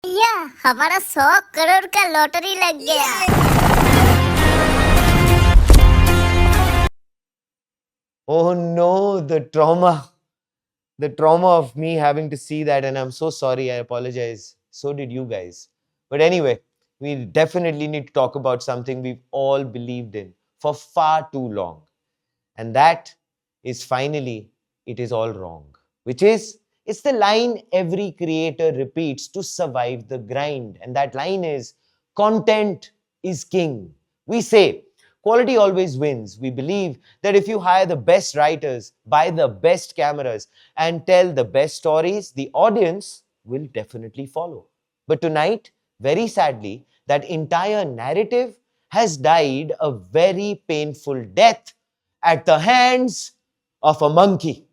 भैया हमारा 100 करोड़ का लॉटरी लग गया। Oh no, the trauma. The trauma of me having to see that, and I'm so sorry. I apologize. So did you guys. But anyway, we definitely need to talk about something we've all believed in for far too long. And that is finally, it is all wrong. Which is, it's the line every creator repeats to survive the grind. And that line is, content is king. We say, quality always wins. We believe that if you hire the best writers, buy the best cameras, and tell the best stories, the audience will definitely follow. But tonight, very sadly, that entire narrative has died a very painful death at the hands of a monkey.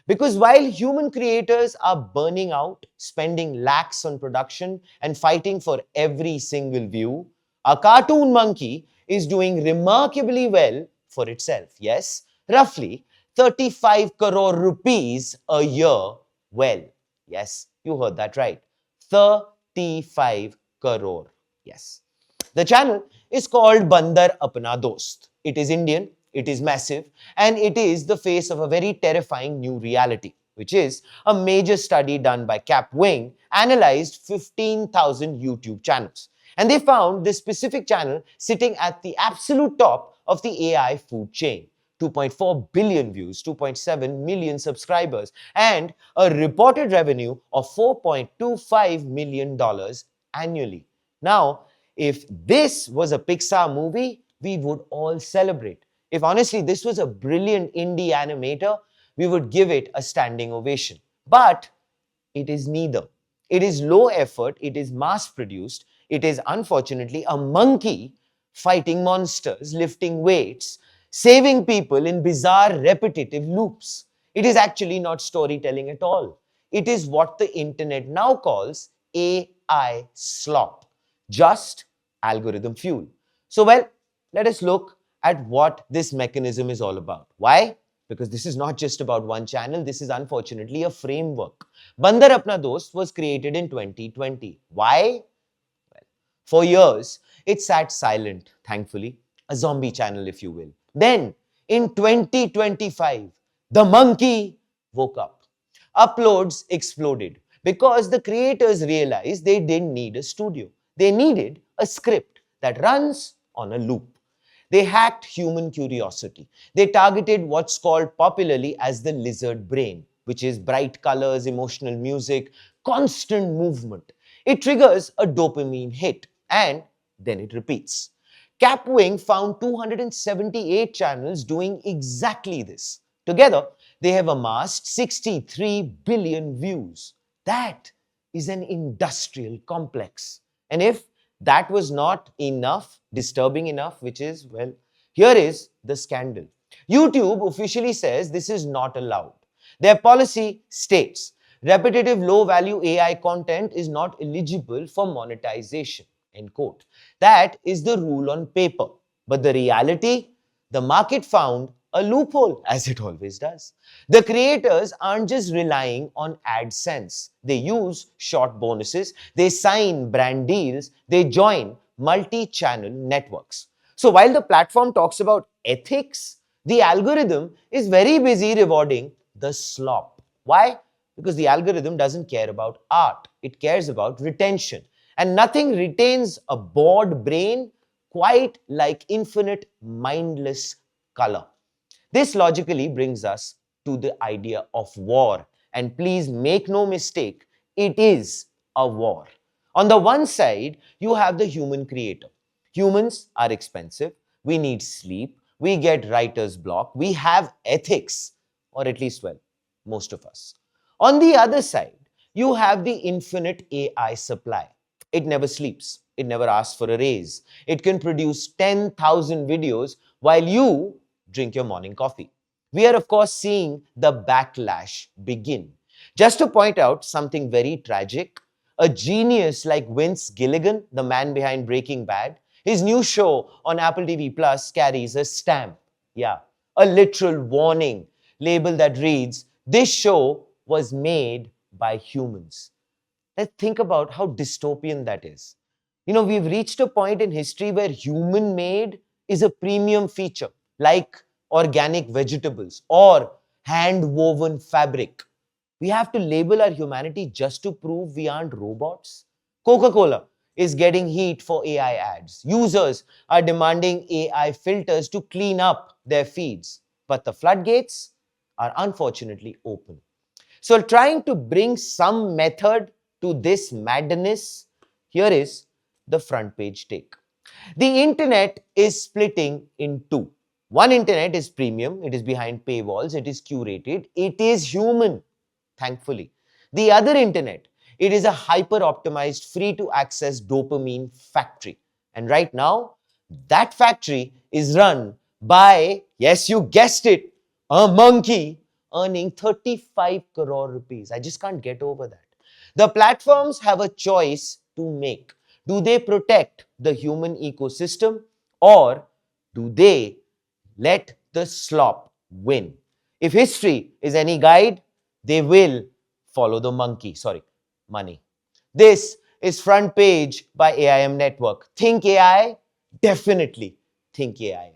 Because while human creators are burning out, spending lakhs on production, and fighting for every single view, a cartoon monkey is doing remarkably well for itself. Yes, roughly 35 crore rupees a year. Well, yes, you heard that right. 35 crore. Yes. The channel is called Bandar Apna Dost. It is Indian, it is massive, and it is the face of a very terrifying new reality, which is a major study done by Capwing analyzed 15,000 YouTube channels. And they found this specific channel sitting at the absolute top of the AI food chain. 2.4 billion views, 2.7 million subscribers, and a reported revenue of $4.25 million annually. Now, if this was a Pixar movie, we would all celebrate. If honestly this was a brilliant indie animator, we would give it a standing ovation. But it is neither. It is low effort, it is mass produced, it is unfortunately a monkey fighting monsters, lifting weights, saving people in bizarre repetitive loops. It is actually not storytelling at all. It is what the internet now calls AI slop, just algorithm fuel. So, well, let us look at what this mechanism is all about. Why? Because this is not just about one channel, this is unfortunately a framework. Bandar Apna Dost was created in 2020. Why? For years, it sat silent, thankfully, a zombie channel, if you will. Then, in 2025, the monkey woke up. Uploads exploded because the creators realized they didn't need a studio. They needed a script that runs on a loop. They hacked human curiosity. They targeted what's called popularly as the lizard brain, which is bright colors, emotional music, constant movement. It triggers a dopamine hit and then it repeats. Capwing found 278 channels doing exactly this. Together, they have amassed 63 billion views. That is an industrial complex. And if that was not enough, disturbing enough, which is, well, here is the scandal. YouTube officially says this is not allowed. Their policy states repetitive low value AI content is not eligible for monetization. End quote. That is the rule on paper. But the reality, the market found a loophole, as it always does. The creators aren't just relying on AdSense. They use short bonuses, they sign brand deals, they join multi-channel networks. So while the platform talks about ethics, the algorithm is very busy rewarding the slop. Why? Because the algorithm doesn't care about art. It cares about retention. And nothing retains a bored brain quite like infinite mindless color. This logically brings us to the idea of war. And please make no mistake, it is a war. On the one side, you have the human creator. Humans are expensive. We need sleep. We get writer's block. We have ethics, or at least, well, most of us. On the other side, you have the infinite AI supply. It never sleeps. It never asks for a raise. It can produce 10,000 videos while you drink your morning coffee. We are, of course, seeing the backlash begin. Just to point out something very tragic, a genius like Vince Gilligan, the man behind Breaking Bad, his new show on Apple TV Plus carries a stamp. Yeah, a literal warning label that reads, "This show was made by humans." Let's think about how dystopian that is. We've reached a point in history where human made is a premium feature, like organic vegetables or hand woven fabric. We have to label our humanity just to prove we aren't robots. Coca-Cola is getting heat for AI ads. Users are demanding AI filters to clean up their feeds. But the floodgates are unfortunately open. So, trying to bring some method to this madness, here is the front page take. The internet is splitting in two. One internet is premium, it is behind paywalls, it is curated, it is human, thankfully. The other internet, it is a hyper optimized, free to access dopamine factory. And right now, that factory is run by, yes, you guessed it, a monkey earning 35 crore rupees. I just can't get over that. The platforms have a choice to make. Do they protect the human ecosystem, or do they let the slop win? If history is any guide, they will follow the monkey. Sorry, money. This is Front Page by AIM Network. Think AI? Definitely think AI.